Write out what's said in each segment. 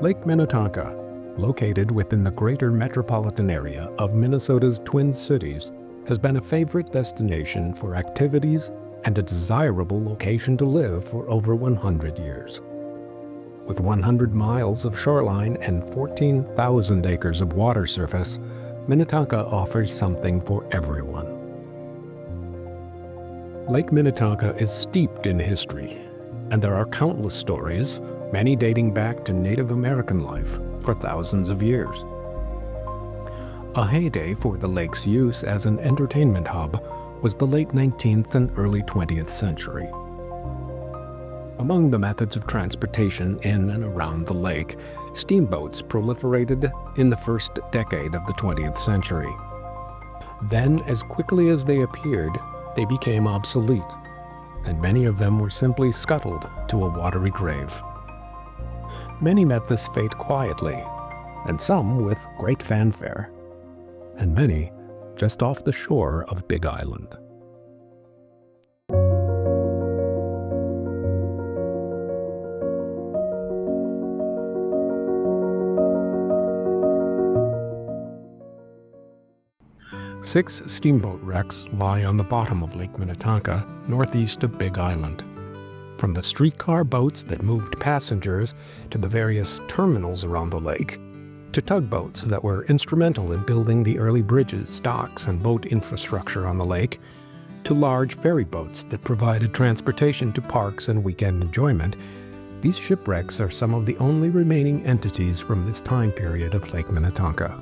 Lake Minnetonka, located within the greater metropolitan area of Minnesota's Twin Cities, has been a favorite destination for activities and a desirable location to live for over 100 years. With 100 miles of shoreline and 14,000 acres of water surface, Minnetonka offers something for everyone. Lake Minnetonka is steeped in history, and there are countless stories, many dating back to Native American life for thousands of years. A heyday for the lake's use as an entertainment hub was the late 19th and early 20th century. Among the methods of transportation in and around the lake, steamboats proliferated in the first decade of the 20th century. Then, as quickly as they appeared, they became obsolete, and many of them were simply scuttled to a watery grave. Many met this fate quietly, and some with great fanfare, and many just off the shore of Big Island. Six steamboat wrecks lie on the bottom of Lake Minnetonka, northeast of Big Island. From the streetcar boats that moved passengers to the various terminals around the lake, to tugboats that were instrumental in building the early bridges, docks, and boat infrastructure on the lake, to large ferry boats that provided transportation to parks and weekend enjoyment, these shipwrecks are some of the only remaining entities from this time period of Lake Minnetonka.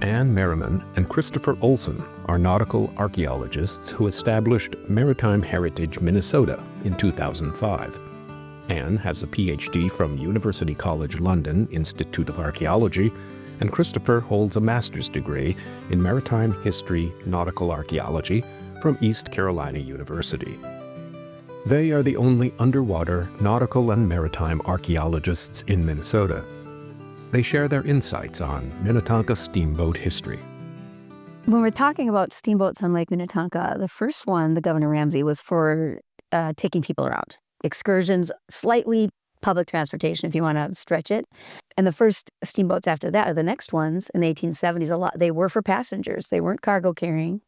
Anne Merriman and Christopher Olson are nautical archaeologists who established Maritime Heritage Minnesota in 2005. Anne has a PhD from University College London Institute of Archaeology, and Christopher holds a master's degree in Maritime History Nautical Archaeology from East Carolina University. They are the only underwater nautical and maritime archaeologists in Minnesota. They share their insights on Minnetonka steamboat history. When we're talking about steamboats on Lake Minnetonka, the first one, the Governor Ramsey, was for taking people around. Excursions, slightly public transportation if you want to stretch it. And the first steamboats after that, or the next ones in the 1870s, they were for passengers. They weren't cargo carrying.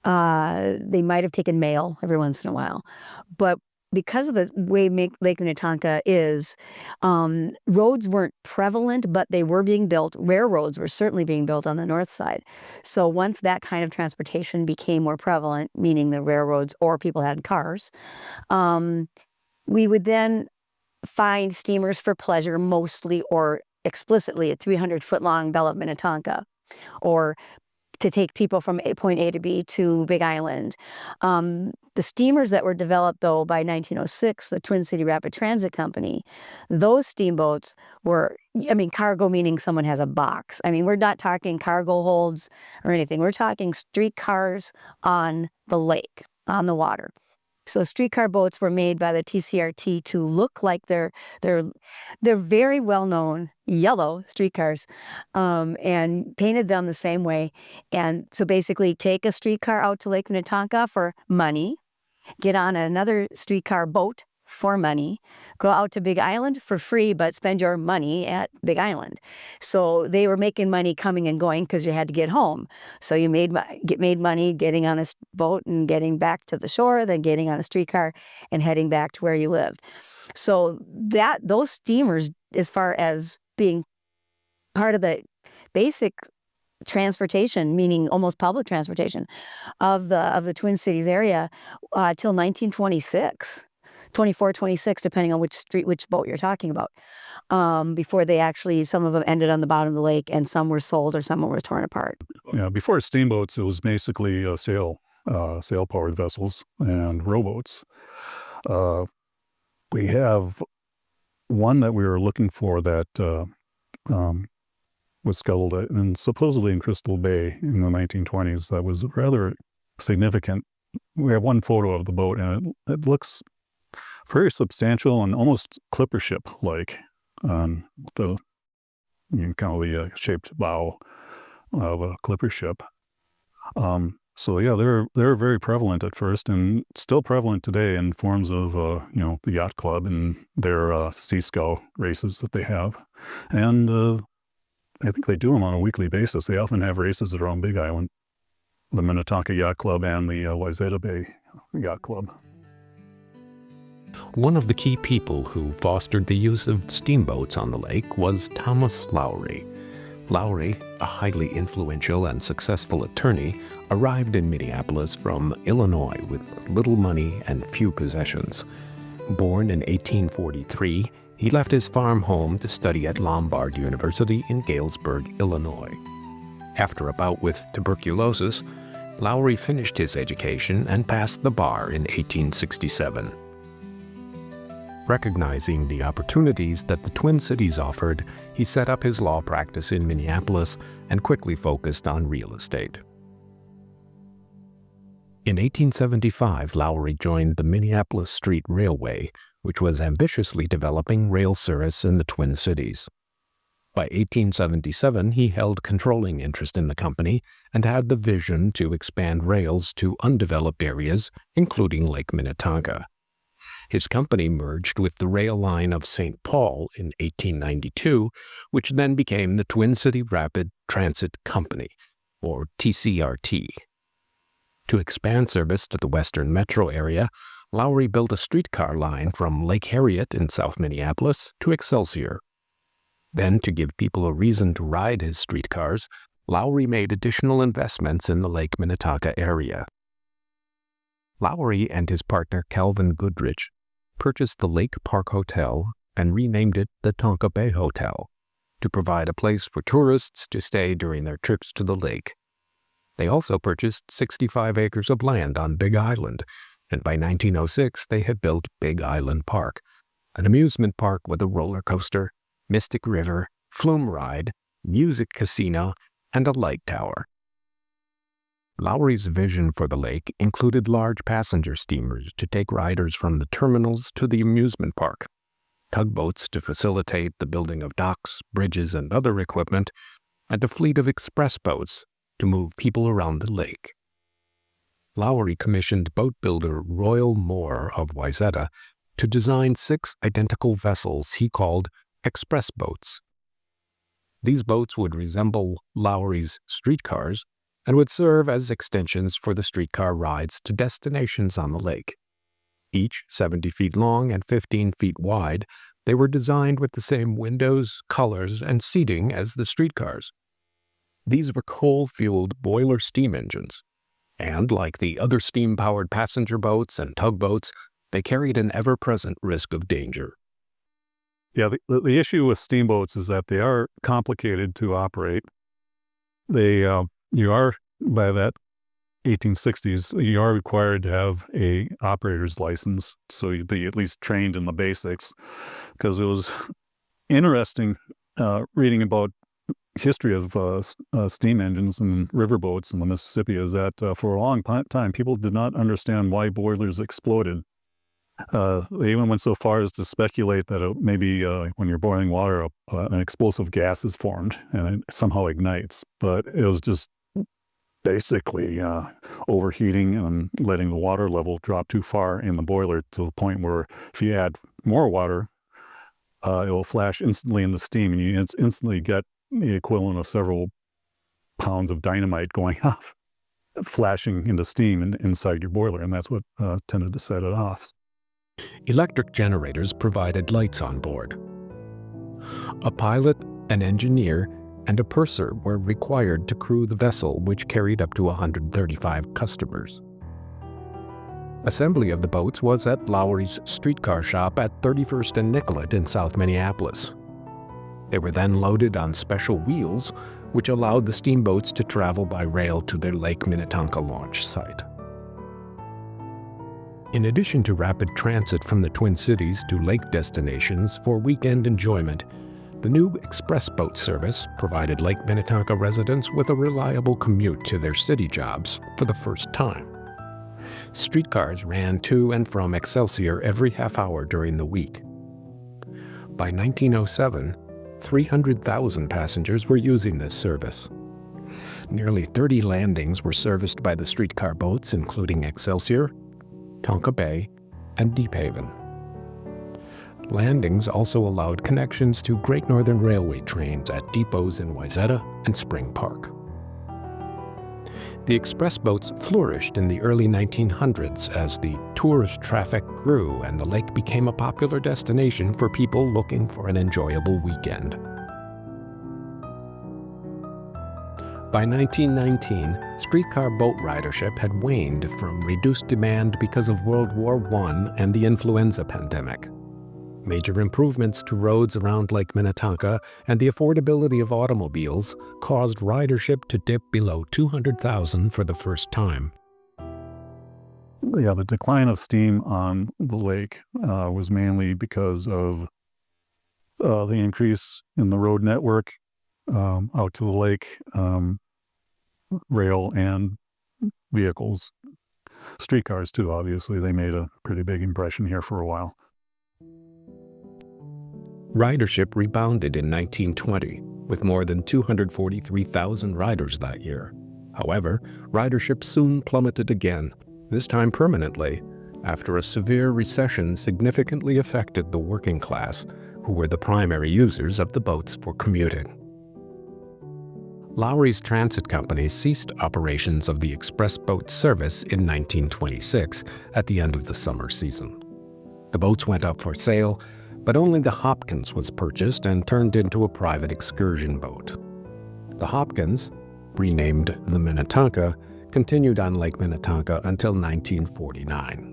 They might have taken mail every once in a while. But because of the way Lake Minnetonka is, roads weren't prevalent, but they were being built. Railroads were certainly being built on the north side. So once that kind of transportation became more prevalent, meaning the railroads or people had cars, we would then find steamers for pleasure mostly or explicitly at 300-foot-long Belle of Minnetonka, or to take people from point A to B to Big Island. The steamers that were developed, though, by 1906, the Twin City Rapid Transit Company, those steamboats were, cargo meaning someone has a box. We're not talking cargo holds or anything. We're talking streetcars on the lake, on the water. So streetcar boats were made by the TCRT to look like they're very well-known yellow streetcars, and painted them the same way. And so basically take a streetcar out to Lake Minnetonka for money, get on another streetcar boat for money, go out to Big Island for free, but spend your money at Big Island. So they were making money coming and going because you had to get home. So you made money getting on a boat and getting back to the shore, then getting on a streetcar and heading back to where you lived. So those steamers, as far as being part of the basic transportation, meaning almost public transportation of the Twin Cities area, till 1926. 24, 26, depending on which boat you're talking about, before some of them ended on the bottom of the lake, and some were sold or some were torn apart. Yeah, before steamboats, it was basically sail-powered vessels and rowboats. We have one that we were looking for that was scuttled and supposedly in Crystal Bay in the 1920s. That was rather significant. We have one photo of the boat, and it looks very substantial and almost clipper ship-like on the shaped bow of a clipper ship. So yeah, they're very prevalent at first, and still prevalent today in forms of the yacht club and their sea scow races that they have, and I think they do them on a weekly basis. They often have races around Big Island, the Minnetonka Yacht Club and the Wayzata Bay Yacht Club. One of the key people who fostered the use of steamboats on the lake was Thomas Lowry. Lowry, a highly influential and successful attorney, arrived in Minneapolis from Illinois with little money and few possessions. Born in 1843, he left his farm home to study at Lombard University in Galesburg, Illinois. After a bout with tuberculosis, Lowry finished his education and passed the bar in 1867. Recognizing the opportunities that the Twin Cities offered, he set up his law practice in Minneapolis and quickly focused on real estate. In 1875, Lowry joined the Minneapolis Street Railway, which was ambitiously developing rail service in the Twin Cities. By 1877, he held controlling interest in the company and had the vision to expand rails to undeveloped areas, including Lake Minnetonka. His company merged with the rail line of St. Paul in 1892, which then became the Twin City Rapid Transit Company, or TCRT. To expand service to the western metro area, Lowry built a streetcar line from Lake Harriet in South Minneapolis to Excelsior. Then, to give people a reason to ride his streetcars, Lowry made additional investments in the Lake Minnetonka area. Lowry and his partner Calvin Goodrich purchased the Lake Park Hotel and renamed it the Tonka Bay Hotel to provide a place for tourists to stay during their trips to the lake. They also purchased 65 acres of land on Big Island, and by 1906 they had built Big Island Park, an amusement park with a roller coaster, Mystic River, flume ride, music casino, and a light tower. Lowry's vision for the lake included large passenger steamers to take riders from the terminals to the amusement park, tugboats to facilitate the building of docks, bridges, and other equipment, and a fleet of express boats to move people around the lake. Lowry commissioned boat builder Royal Moore of Wayzata to design 6 identical vessels he called express boats. These boats would resemble Lowry's streetcars and would serve as extensions for the streetcar rides to destinations on the lake. Each 70 feet long and 15 feet wide, they were designed with the same windows, colors, and seating as the streetcars. These were coal-fueled boiler steam engines, and like the other steam-powered passenger boats and tugboats, they carried an ever-present risk of danger. Yeah, the issue with steamboats is that they are complicated to operate. You are, by that 1860s, you are required to have a operator's license, so you'd be at least trained in the basics, because it was interesting reading about history of steam engines and riverboats in the Mississippi is that for a long time, people did not understand why boilers exploded. They even went so far as to speculate that maybe when you're boiling water, an explosive gas is formed and it somehow ignites. But it was just basically overheating and letting the water level drop too far in the boiler to the point where if you add more water, it will flash instantly in the steam, and you instantly get the equivalent of several pounds of dynamite going off, flashing into steam inside your boiler, and that's what tended to set it off. Electric generators provided lights on board. A pilot, an engineer, and a purser were required to crew the vessel, which carried up to 135 customers. Assembly of the boats was at Lowry's streetcar shop at 31st and Nicollet in South Minneapolis. They were then loaded on special wheels, which allowed the steamboats to travel by rail to their Lake Minnetonka launch site. In addition to rapid transit from the Twin Cities to lake destinations for weekend enjoyment, the new express boat service provided Lake Minnetonka residents with a reliable commute to their city jobs for the first time. Streetcars ran to and from Excelsior every half hour during the week. By 1907, 300,000 passengers were using this service. Nearly 30 landings were serviced by the streetcar boats, including Excelsior, Tonka Bay, and Deep Haven. Landings also allowed connections to Great Northern Railway trains at depots in Wayzata and Spring Park. The express boats flourished in the early 1900s as the tourist traffic grew and the lake became a popular destination for people looking for an enjoyable weekend. By 1919, streetcar boat ridership had waned from reduced demand because of World War I and the influenza pandemic. Major improvements to roads around Lake Minnetonka and the affordability of automobiles caused ridership to dip below 200,000 for the first time. Yeah, the decline of steam on the lake was mainly because of the increase in the road network out to the lake, rail and vehicles. Streetcars too, obviously. They made a pretty big impression here for a while. Ridership rebounded in 1920, with more than 243,000 riders that year. However, ridership soon plummeted again, this time permanently, after a severe recession significantly affected the working class, who were the primary users of the boats for commuting. Lowry's Transit Company ceased operations of the express boat service in 1926 at the end of the summer season. The boats went up for sale, but only the Hopkins was purchased and turned into a private excursion boat. The Hopkins, renamed the Minnetonka, continued on Lake Minnetonka until 1949.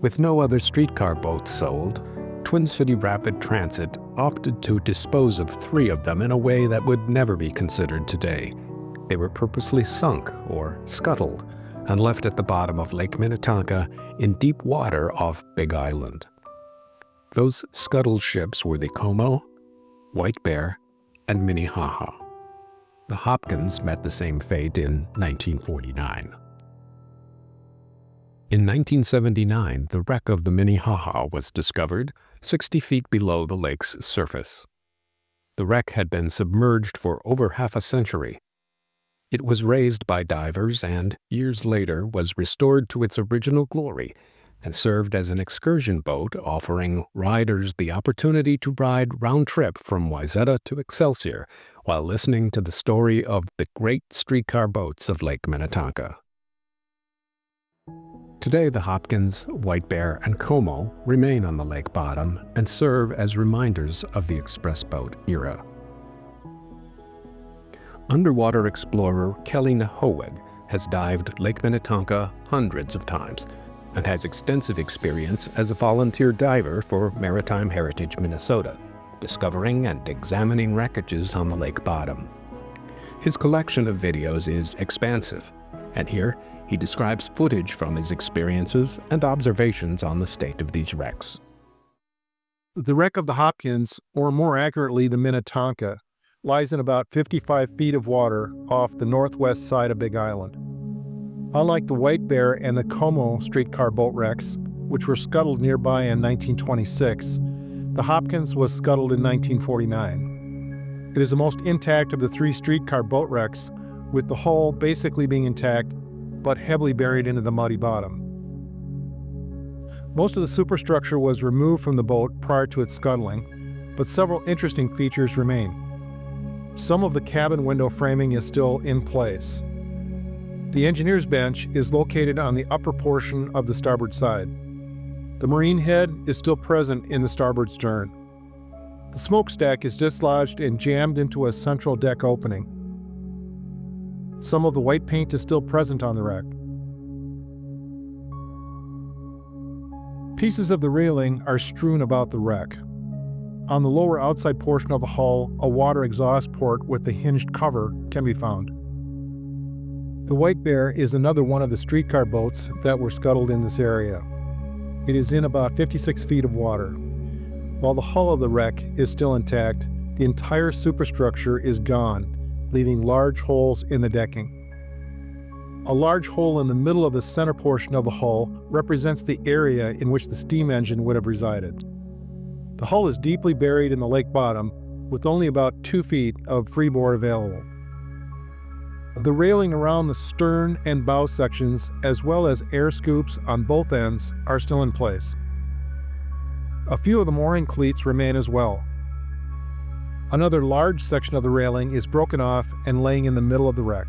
With no other streetcar boats sold, Twin City Rapid Transit opted to dispose of 3 of them in a way that would never be considered today. They were purposely sunk, or scuttled, and left at the bottom of Lake Minnetonka in deep water off Big Island. Those scuttled ships were the Como, White Bear, and Minnehaha. The Hopkins met the same fate in 1949. In 1979, the wreck of the Minnehaha was discovered 60 feet below the lake's surface. The wreck had been submerged for over half a century. It was raised by divers and, years later, was restored to its original glory and served as an excursion boat offering riders the opportunity to ride round-trip from Wayzata to Excelsior while listening to the story of the great streetcar boats of Lake Minnetonka. Today, the Hopkins, White Bear, and Como remain on the lake bottom and serve as reminders of the express boat era. Underwater explorer Kelly Nahoweg has dived Lake Minnetonka hundreds of times and has extensive experience as a volunteer diver for Maritime Heritage Minnesota, discovering and examining wreckages on the lake bottom. His collection of videos is expansive, and here he describes footage from his experiences and observations on the state of these wrecks. The wreck of the Hopkins, or more accurately the Minnetonka, lies in about 55 feet of water off the northwest side of Big Island. Unlike the White Bear and the Como streetcar boat wrecks, which were scuttled nearby in 1926, the Hopkins was scuttled in 1949. It is the most intact of the 3 streetcar boat wrecks, with the hull basically being intact but heavily buried into the muddy bottom. Most of the superstructure was removed from the boat prior to its scuttling, but several interesting features remain. Some of the cabin window framing is still in place. The engineer's bench is located on the upper portion of the starboard side. The marine head is still present in the starboard stern. The smokestack is dislodged and jammed into a central deck opening. Some of the white paint is still present on the wreck. Pieces of the railing are strewn about the wreck. On the lower outside portion of the hull, a water exhaust port with a hinged cover can be found. The White Bear is another one of the streetcar boats that were scuttled in this area. It is in about 56 feet of water. While the hull of the wreck is still intact, the entire superstructure is gone, leaving large holes in the decking. A large hole in the middle of the center portion of the hull represents the area in which the steam engine would have resided. The hull is deeply buried in the lake bottom, with only about 2 feet of freeboard available. The railing around the stern and bow sections, as well as air scoops on both ends, are still in place. A few of the mooring cleats remain as well. Another large section of the railing is broken off and laying in the middle of the wreck.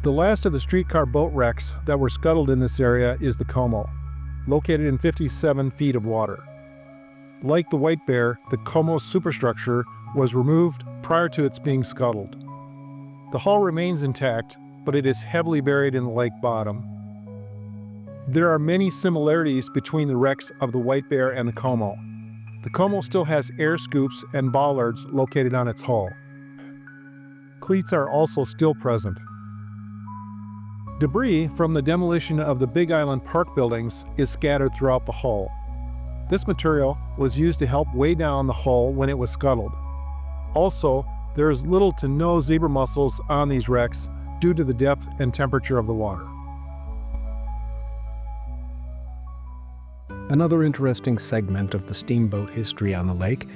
The last of the streetcar boat wrecks that were scuttled in this area is the Como, located in 57 feet of water. Like the White Bear, the Como's superstructure was removed prior to its being scuttled. The hull remains intact, but it is heavily buried in the lake bottom. There are many similarities between the wrecks of the White Bear and the Como. The Como still has air scoops and bollards located on its hull. Cleats are also still present. Debris from the demolition of the Big Island Park buildings is scattered throughout the hull. This material was used to help weigh down the hull when it was scuttled. Also, there is little to no zebra mussels on these wrecks due to the depth and temperature of the water. Another interesting segment of the steamboat history on the lake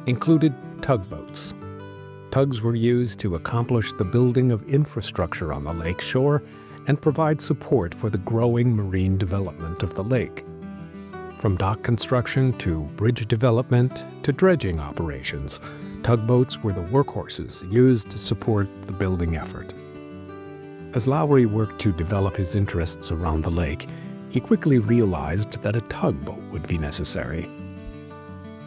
included tugboats. Tugs were used to accomplish the building of infrastructure on the lake shore and provide support for the growing marine development of the lake. From dock construction to bridge development to dredging operations, tugboats were the workhorses used to support the building effort. As Lowry worked to develop his interests around the lake, he quickly realized that a tugboat would be necessary.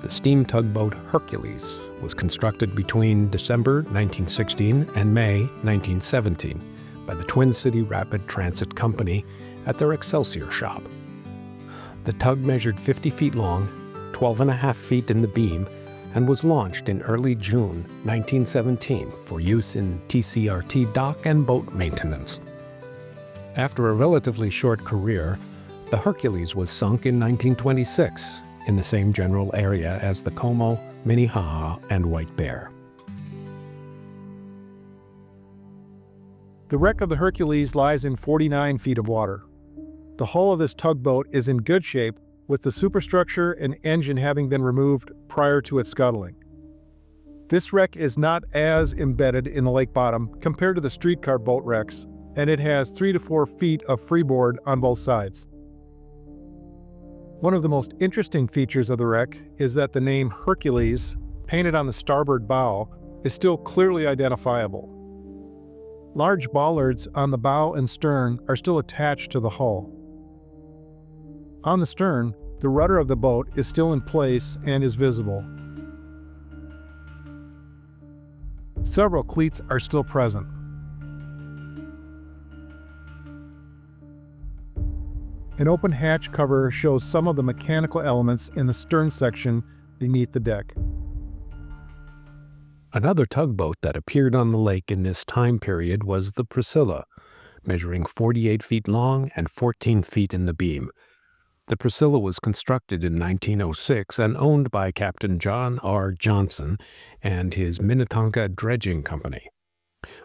The steam tugboat Hercules was constructed between December 1916 and May 1917 by the Twin City Rapid Transit Company at their Excelsior shop. The tug measured 50 feet long, 12.5 feet in the beam, and was launched in early June 1917 for use in TCRT dock and boat maintenance. After a relatively short career, the Hercules was sunk in 1926 in the same general area as the Como, Minnetonka, and White Bear. The wreck of the Hercules lies in 49 feet of water. The hull of this tugboat is in good shape, with the superstructure and engine having been removed prior to its scuttling. This wreck is not as embedded in the lake bottom compared to the streetcar boat wrecks, and it has 3 to 4 feet of freeboard on both sides. One of the most interesting features of the wreck is that the name Hercules, painted on the starboard bow, is still clearly identifiable. Large bollards on the bow and stern are still attached to the hull. On the stern, the rudder of the boat is still in place and is visible. Several cleats are still present. An open hatch cover shows some of the mechanical elements in the stern section beneath the deck. Another tugboat that appeared on the lake in this time period was the Priscilla, measuring 48 feet long and 14 feet in the beam. The Priscilla was constructed in 1906 and owned by Captain John R. Johnson and his Minnetonka Dredging Company.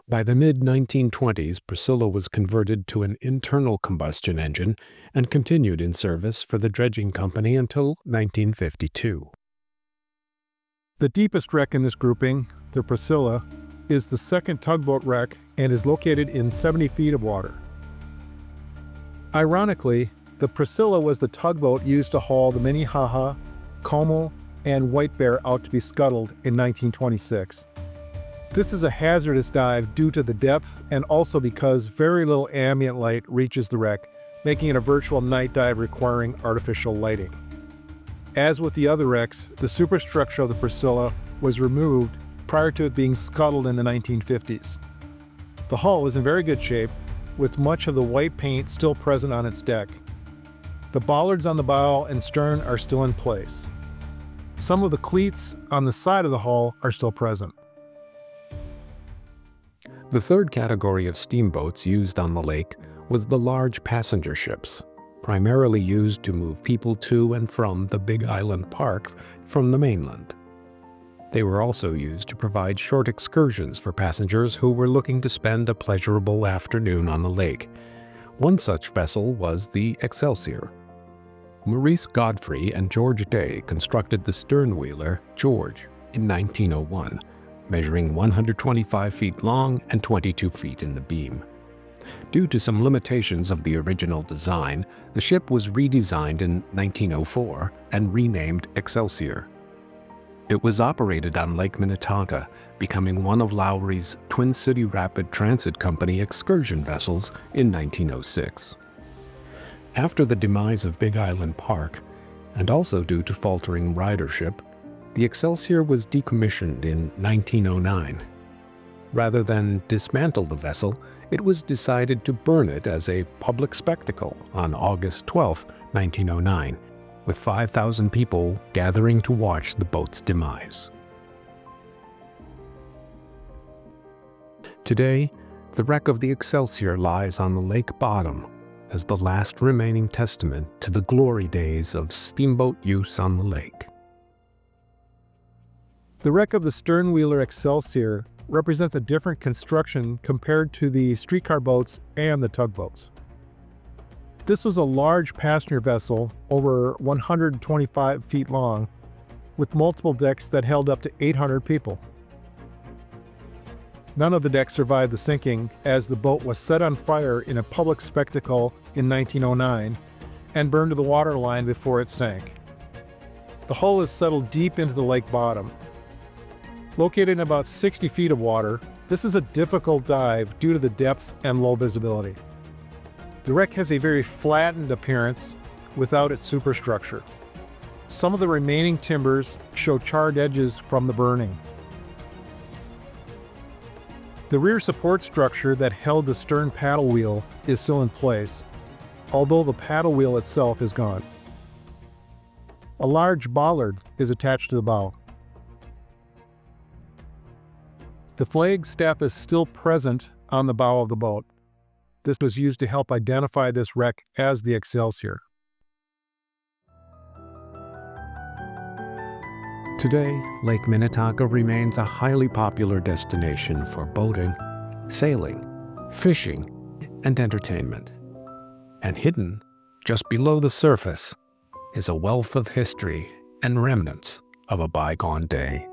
By the mid-1920s, Priscilla was converted to an internal combustion engine and continued in service for the dredging company until 1952. The deepest wreck in this grouping, the Priscilla, is the second tugboat wreck and is located in 70 feet of water. Ironically, the Priscilla was the tugboat used to haul the Minnetonka, Como, and White Bear out to be scuttled in 1926. This is a hazardous dive due to the depth and also because very little ambient light reaches the wreck, making it a virtual night dive requiring artificial lighting. As with the other wrecks, the superstructure of the Priscilla was removed prior to it being scuttled in the 1950s. The hull is in very good shape, with much of the white paint still present on its deck. The bollards on the bow and stern are still in place. Some of the cleats on the side of the hull are still present. The third category of steamboats used on the lake was the large passenger ships, primarily used to move people to and from the Big Island Park from the mainland. They were also used to provide short excursions for passengers who were looking to spend a pleasurable afternoon on the lake. One such vessel was the Excelsior. Maurice Godfrey and George Day constructed the sternwheeler George in 1901, measuring 125 feet long and 22 feet in the beam. Due to some limitations of the original design, the ship was redesigned in 1904 and renamed Excelsior. It was operated on Lake Minnetonka, becoming one of Lowry's Twin City Rapid Transit Company excursion vessels in 1906. After the demise of Big Island Park, and also due to faltering ridership, the Excelsior was decommissioned in 1909. Rather than dismantle the vessel, it was decided to burn it as a public spectacle on August 12, 1909, with 5,000 people gathering to watch the boat's demise. Today, the wreck of the Excelsior lies on the lake bottom as the last remaining testament to the glory days of steamboat use on the lake. The wreck of the stern-wheeler Excelsior represents a different construction compared to the streetcar boats and the tugboats. This was a large passenger vessel over 125 feet long with multiple decks that held up to 800 people. None of the decks survived the sinking as the boat was set on fire in a public spectacle in 1909 and burned to the waterline before it sank. The hull is settled deep into the lake bottom. Located in about 60 feet of water, this is a difficult dive due to the depth and low visibility. The wreck has a very flattened appearance without its superstructure. Some of the remaining timbers show charred edges from the burning. The rear support structure that held the stern paddle wheel is still in place, although the paddle wheel itself is gone. A large bollard is attached to the bow. The flag staff is still present on the bow of the boat. This was used to help identify this wreck as the Excelsior. Today, Lake Minnetonka remains a highly popular destination for boating, sailing, fishing, and entertainment. And hidden, just below the surface, is a wealth of history and remnants of a bygone day.